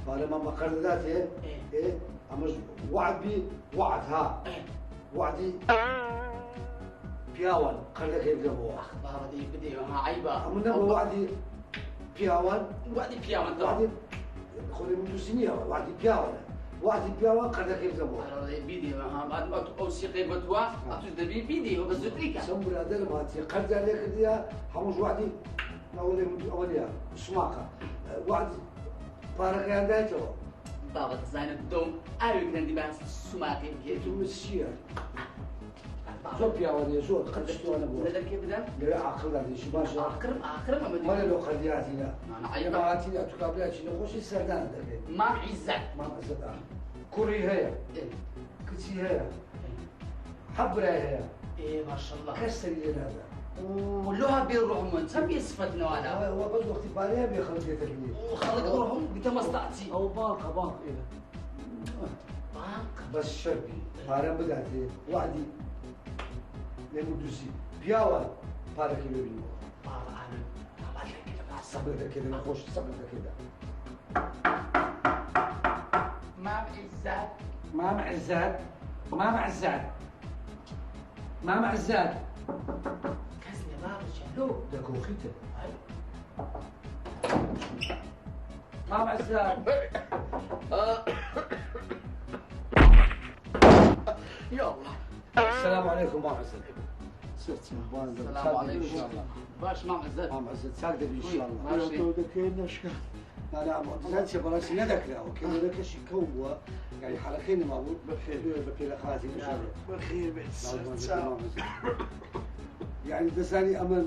فلما ما قرداته إيه أمش وعد بي وعد ها وعدي بياون قردك كيف جابوه بابا دي بدي ما عيبة أمنا وعدي بياون وعدي بياون وعدي خلي من سنين وعدي بياون وعدي بياون قردك كيف جابوه بيدي ما أوسيقي بدوا أتوش دبي بيدي وبس تريكا سمبر هذا ما تي قرد عليك ديا حمش وعدي أولياء سماقة وعدي بارك عندك بابا تزاين الدوم أيوة كان دي بس سماكي تو مسير زور بياوني زور قدشت وانا بقول بدل كيف بدل؟ لا عقل هذا شو باشا آخر ما بدي ما له قدياتي لا أنا ما عيبة عاتي أتقابلها شنو خوش السردان ده ما عزت ما أزدا كوري هي كتي هي حبرة هي إيه ما شاء الله كسر هذا ولها بيروحهم تبي صفتنا ولا هو بس وقت باليه بيخلق يتكلم وخلق روحهم بتمستعتي أو باق إيه باق بس شربي بارم بدأتي وعدي لمدوسي بياوان بارك اللي بيو بابا أنا بعمل لك كده بس صبر كده نخش صبر كده ما عزت ما معزات ما معزات ما معزات كسني بابا شلو ده كوخيته ما معزات يا الله السلام عليكم ما معزات السلام عليكم ان شاء الله باش ما عزت ما معزات ساعدك ان شاء الله ماشي لا لا زاد براش ندك لا وكذا لك شيء كوه يعني حلقين ما هو بخير خاتي ان شاء الله بخير يعني دساني امل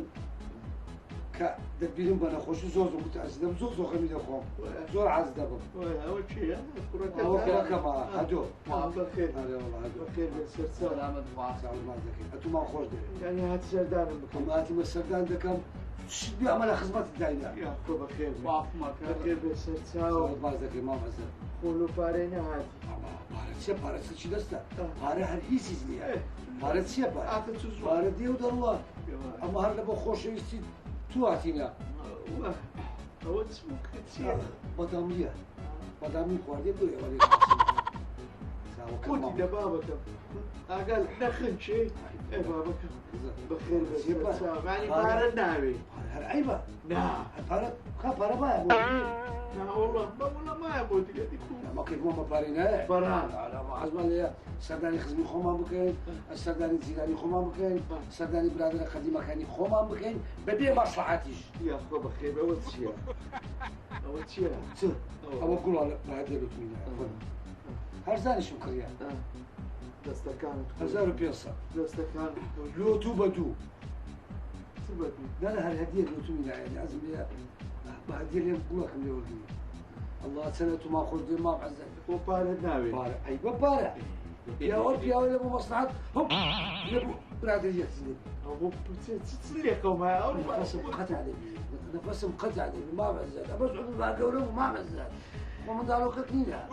كدبيرين بنا خوش زوز متعزم زوز خميد اخوهم زور عز دبم اول شيء هو كذا كما هدو بخير هذا والله هدو بخير سلامة وعافية سعود ما ذكي انتم ما خوش ده يعني هات سردان المكان ما هاتي مسردان ده كم بيعمل خدمات الداينه يا اخو بخير وعافمك بخير بسرساو سعود ما ذكي ما معزل قولوا فارينا هاتي بارت شي دستا بارت هر هیچ نیه بارت چیه بارت دیو دلله اما هر لبا خوش ایستی تو هاتینا هو اسمك كتير بادامی خوردی دوی ولی قلت لبابك قال دخل شيء ايه بابك بخير بس يعني بارد ناوي هر عيبه نعم بارت بارا بايا لا والله ما يموت قد يكون ما كيف ما بارينا برهان لا ما عزم لي سرداني خزمي خوما بكين السرداني زيداني خوما بكين السرداني برادر قديمه كاني خوما بكين ببي مصلحتيش يا اخو بخير اول شيء أو أقول على هذه الروتين هرزاني شو كريا دستكان هزار بيصة دستكان يوتيوب دو تبدو لا لا هالهدية الروتين يعني عزم لي هدية اللي بقول لك اللي ولدي الله سنة ما خذ ما بعزك وبارد ناوي بارع أي بارع يا ولد يا ولد أبو مصلحة هم يبو برادر يحزن هو تسليكم ها نفسهم قطع عليه نفسهم قطع عليه ما بعزك أبو سعود ما قولوا ما بعزك ومن دارو كتنينا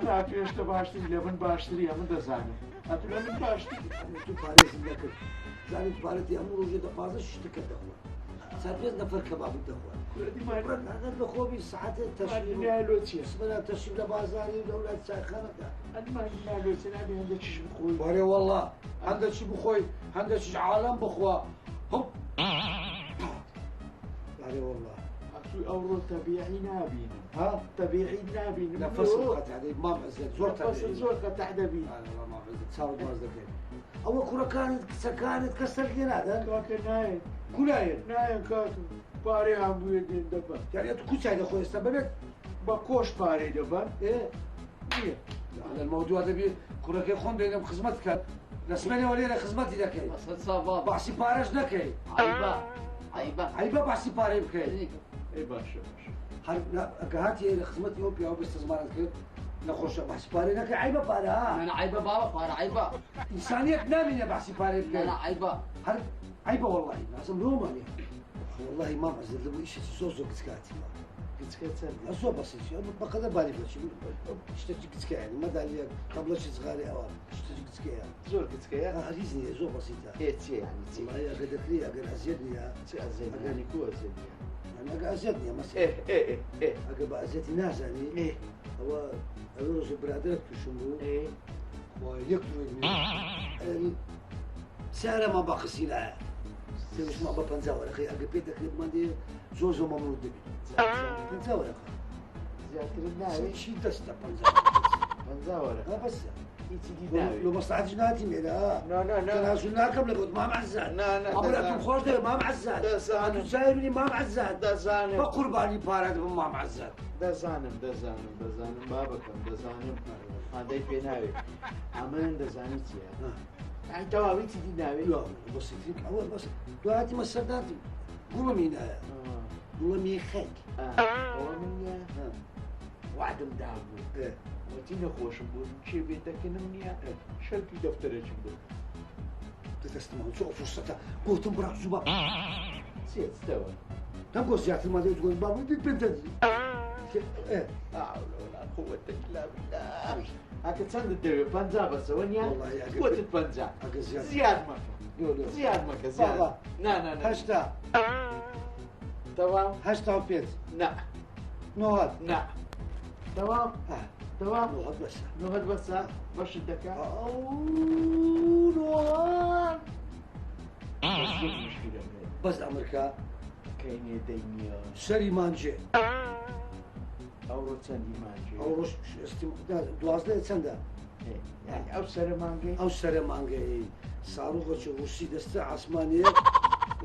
لا فيش تباشتري لمن باشتري من دزانه أتو لمن باشتري تو باريس لك زاني بارتي أمور وجد فازش اشتكت دخوة سابيز نفر كباب الدخوة دي ما هذا الدخوة بساعات التشريب نالوتي اسمنا التشريب لبازاري ودولة ساخنة ما نالوتي أنا عندك شيء بخوي باري والله عندك شي بخوي عندك شي عالم بخوا هوب باري والله أورو طبيعي نابين ها طبيعي نابين نفسهم قطع عليه ما بعزت زور نفس زور قطع دبي أنا والله ما بعزت صار ما زكيت أول كرة كانت كسر هذا كاك ناين كلاين ناين كاك باري عم بيدين دبا يعني أنت كل شيء أخوي استبدت بكوش باري دبا إيه إيه على الموضوع ده كرة كي خون بينهم خدمتك رسمني ولينا خدمتي ذكي بس صافا بحسي بارش نكي عيبة بحسي باري بكي إيه باشا هل لا هاتي خدمتي هو بيعو باستثمارات كيف نخش بحسي باري نكي عيبة باري ها أنا عيبة بابا بارا عيبة إنسانية نامي بحسي باري بكي أنا عيبة هل عيبة والله لازم روماني والله ما بعزل لو إيش سوسو كسكاتي كتكتل أسوأ بسيط ما قدر بالي بس اشتكي كسكا يعني ما دالي قبل شيء صغاري أوان اشتكي كسكا زور كتكيا عزيزني زور بسيطة إيه تي يعني تي والله يا قدك لي أقل أزيدني يا تي أزيد يعني كو أزيد أنا أقل أزيدني مثلا إيه أقل بأزيدي ناس يعني إيه هو روز برادرك تشمو ايه ويكتب يعني سعره ما باقي لها سيوش ما بابا نزاور اخي اقبيتك ما دي زوزو ممرود دبي نزاور اخي زيادة الناوي شي دستا بنزاور بنزاور بس يتي ناوي لو مصلحة جناتي ميلا لا كان سنة قبل قلت ما معزان لا عمرك خوش ده ما معزان ده زانم. انتو سايبني ما معزان ده زانم بقرباني بارد ما معزان ده زانم بابكم ده زانم هذا في ناوي عمل ده زانيتي يعني تواوي تي ناوي لا بس فيك اول بس دلوقتي ما صدقتي قولوا مين قولوا مين خيك هو من وعد مدعم وتينا خوش بقول شي بيتك نمنيا شلتي دفترك بقول تستمعوا شو فرصة قلت براك زبا سيت استوى تقول سيادة الماضي تقول بابا دي بنتي ايه لا حول ولا قوة إلا بالله هاك تصند الدرب بنزا بس ونيا والله يا قلبي. قوة البنزا زياد مكة زياد مكة زياد بابا. لا هشتا تمام هشتا بيت لا نوهد لا تمام تمام نوهد بس نهد بس باش الدكا نوهد بس المشكلة بس امريكا كاين يديني سري مانجي أو تسندي مانجي او روش دوازده چنده يعني أو سر مانجي او سري مانجي صاروخ روسي دسته عثمانيه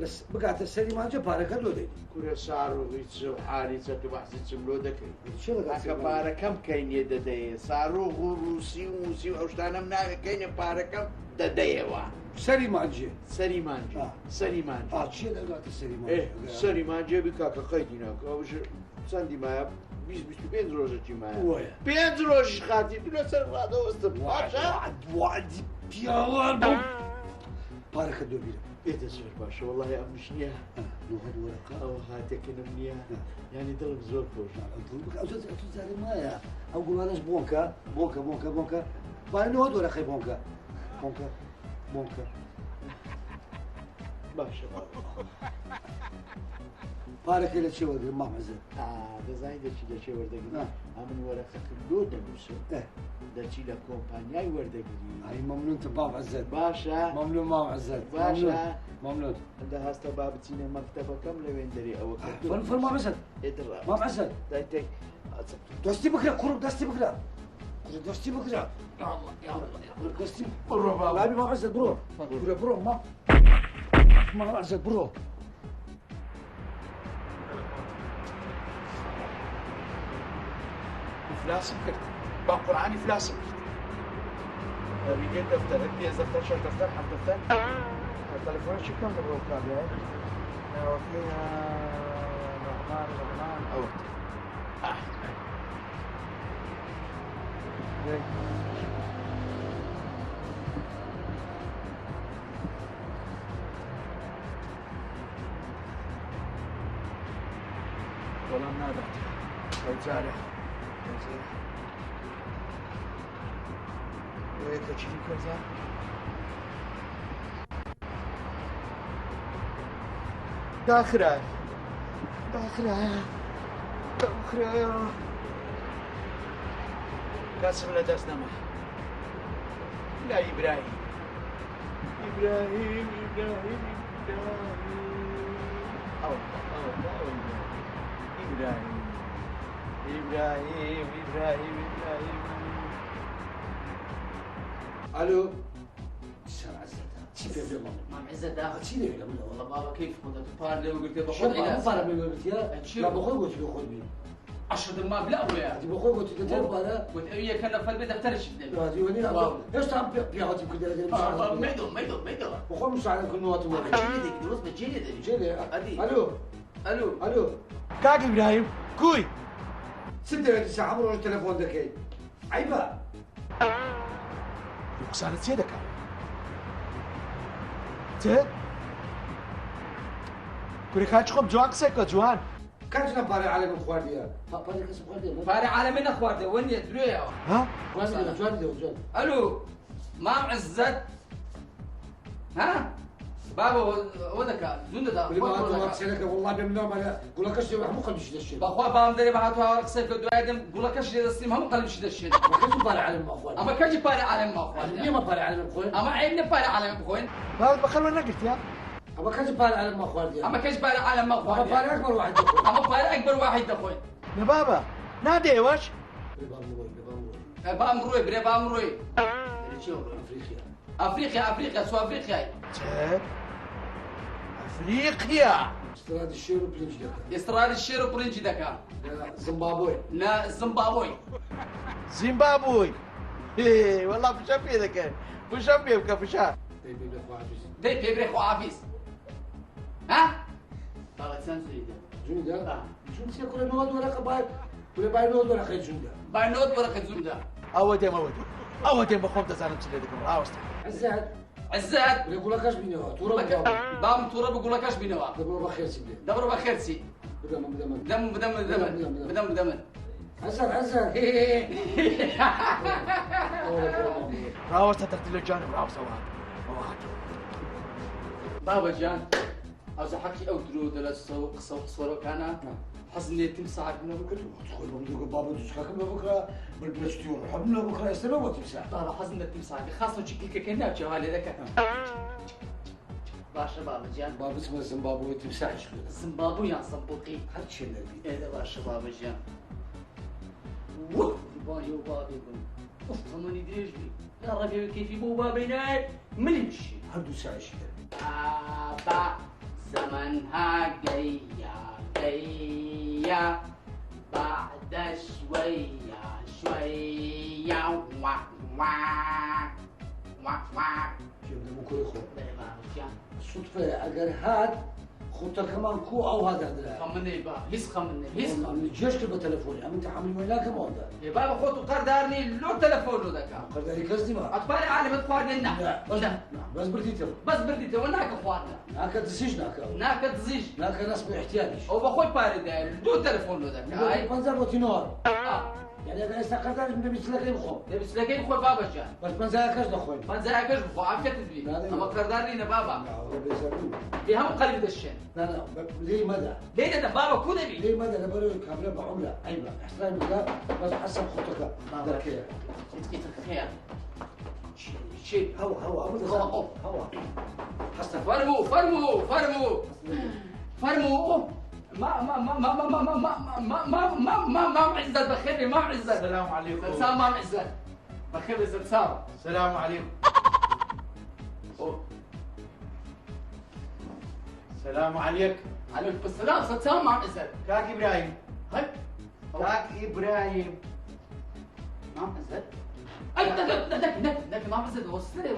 بس بقعت سري مانجي باركه دو دي كوري صاروا غيتسو حالي تتو بحثي تسملو دكي شو هكا باركم كاين يددي صاروخ روسي وموسي أو شتانا مناوي كاين باركم دديوا سري مانجي سري مانجي سري مانجي شو ده قالت سري مانجي إيه سري مانجي بكاكا قيديناك أو ساندي مايا بیست پنج روزه چی مایا 5 روزش خاطی بلا سر راده است باشا وعد پیاوان بو بارك دو بيرا ايه تسير باشا والله يا امش نيا نوهد ورقة او هاتك نمنيا يعني ضرب زور فوش أو تزاري مايا أو قول أنا بونكا باي نوهد ورقة بونكا باشا بارك إلى شو ودي ما معزل ده زايد ده شي ورده قلي عمل ورقة كله ده نوسه ده شي ده كومبانياي ورده قلي هاي ممنون تباب عزت باشا ممنون ما عزت باشا ممنون ده هستا باب تينا مكتبة كاملة وين دري او فن ما عزت ادرا ما عزت دايتك دستي بكرة كروب دستي بكرة يا الله دستي برو بابا لا ما عزت برو ما عزت برو فلاسم كرت بقراني فلاسم كرت بيجي دفتر انت دفتر شو دفتر حط دفتر التليفون شو كان بالروك كابل وفيها نعمان اوت والله نادت رجاله ويك تشيل كذا داخله قاسم لدست نما لا إبراهيم أو إبراهيم الو شو عزت كيف يا ماما مام عزت داخل شيء لا والله بابا كيف كنت تبارلي وقلت له شو باخذ ما علاج فارق من قلت يا لا بخوي قلت له خذ منه 10 دماغ لا ويا دي بخوي قلت له تبارك قلت ويا كنا في البيت افترش هذه وني ايش تعب بياخذ كده ما يدوم بخوي مش على كل نوع تمر جلدك دروس بتجلد جيلي الو كاك إبراهيم كوي سنت ساعه عمره التليفون ده كي عيبه يقصان سيدك تي كوري كاش خب جوان سيكو جوان كان جنا باري على من خوارديا باري كسب خوارديا فارع على من اخواتي وين يدري ها جوان الو مام عزت ها بابا ودك زون دا اللي ما أنت وقت والله بمنوم أنا أقول لك أشتري مو قلبي شد الشيء بخوا بام دري بهاتو ورق سيف دو ادم قول لك اش السيم هم قلب شد الشيء ما كنت بارع على المأخوان اما كاجي باري على ما اخوان ليه ما بارع على المأخوان اما عيب باري على مخوين هذا بخل وين قلت يا؟ أما كنت بارع على المأخوان دي اما كاجي باري على ما ما اخوان بارع أكبر واحد أخوان اما باري اكبر واحد اخوين يا بابا نادي واش؟ بام روي بري بام روي أفريقيا افريقيا سو افريقيا افريقيا استراد الشير وبلنج دكا استرالي الشير وبرنجي دكا زيمبابوي لا زيمبابوي زيمبابوي ايه والله بشبيه ذاك بشبيه بكفشات دي بيبري خو عفيس ها بابا تسانسي جوندا جوندا كل نود ولا قبائل ولا باي نود ولا خير جوندا باي نوت ورقه زوندا اودي بخوم تزانم تسليدكم راوست عزاد عزاد يقول لك اش بيني تورا بام تورا بقول لك اش بينوا دبر بخير سيدي دبر بخير سي بدم بدم عزاد راوست ترتيل الجانب راوست اوهات بابا جان عاوز احكي او درو دلا السوق صوت صورو كان حزني تمساح من بكره تقول بندق بابا تشكاك من بكره بالبلاستيون حبنا بكره يستلموا تمساح بابا حزني تمساح خاصه شكلك كنا جوالي ذاك باشا بابا جان بابا اسمه زيمبابوي تمساح شكله زيمبابوي يا صبوقي هاد الشيء اللي ايه ده باشا بابا جان ووو بايو بابي اوف ماني دريج بي يا ربي كيف يبو بابي ناي من يمشي هادو ساعه شيء بابا زمنها جاية بعد شوية واك كيف بدنا بكره يخون الصدفه اگر هاد خطه كمان كو او هذا خمني بابا هيس خمني هيس من الجيش كل بتلفوني أما أنت حامل وين لك ما هذا يا بابا خذ قردارني لو تلفونه ذاك قدري كذي ما اخباري عالم اخواننا لا بس بديته بس برديته وناك اخواننا ناك تسيج ناك تزيج ناك ناس باحتياجي او بخوي بارد لو تلفونه ذاك هاي بنزل وتنور اه يعني انا استقدر من بيت لك يبخو بس لكن خوي بابا جان بس بنزل كاش دخوي ما زاكش بخو عافية تدبي اما قردارني بابا لا هو بيزرو في هم قلب دشين لا ليه مدى ليه ده بابا كودبي ليه مدى انا بقول لك عامله بعمله عيبه احترام بالله بس حسب خطتك بابا ذكيه يتقيت الخير شيء هوا هوا حسن فرموا ما معزت بخير ما معزت السلام عليكم سلام ما معزت بخير عزت سام السلام عليكم السلام عليك عليكم السلام سلام ما معزت كاك ابراهيم هاي كاك ابراهيم ما معزت اي دك ما معزت وصلي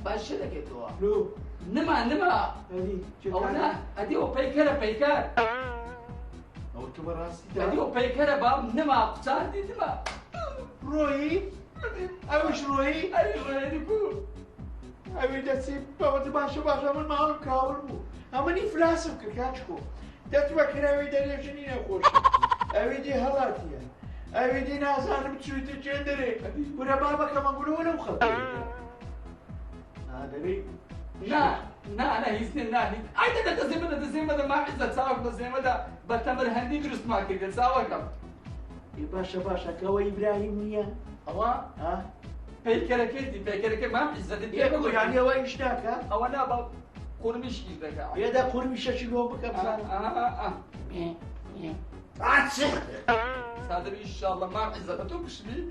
باشلك يدوا لو نما هذه او لا ادي او بيكر او تبراسي ادي او بيكر باب نما قصادي نما روي اوش روي ايوه اديكو اوي دسي بابا باشا من معهم كاوربو اماني فلاسم كركاتشكو دتبا كراوي دليشني نخوش اوي دي هلاتيا اوي دي نازانم تشويت جندري ولا بابا كما قولوا ولا مخطط هذا لي لا انا هيسني لا اي تزي مدى ما عزت ساوك تزي مدى بتمر هندي درست ما كده ساوكم باشا كوي ابراهيم نيا هو ها بيكر ما عزت يقول يعني هو اشتاك ها او انا بقول قرمش كده يا ده قرمش شنو بك صادر ان شاء الله ما عزت تبش لي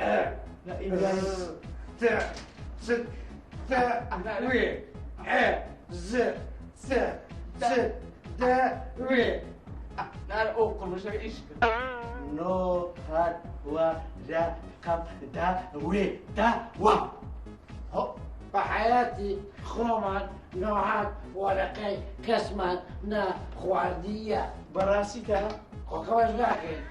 لا ابراهيم وي ز وي لا او كل شيء ايش نو هاد و را كم دا وي دا و هو بحياتي خوما نوعات ورقي كسمة نا خواردية براسي تا وكواش لكن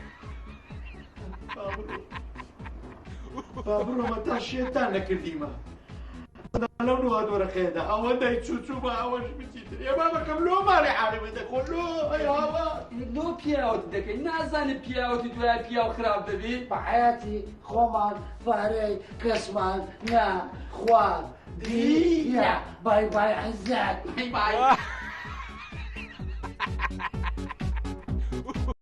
بابرو متى الشيطان لك الديمة لو نو هاد ورقي دا او دا يتشوتشو ما اوش بسيطر يا بابا كم لو مالي عالم دا كله يا بابا لو بياوت دك نازان بياوت دولا بياو خراب دبي بحياتي خوما فاري كسمة نا خواردية باي باي عزات باي باي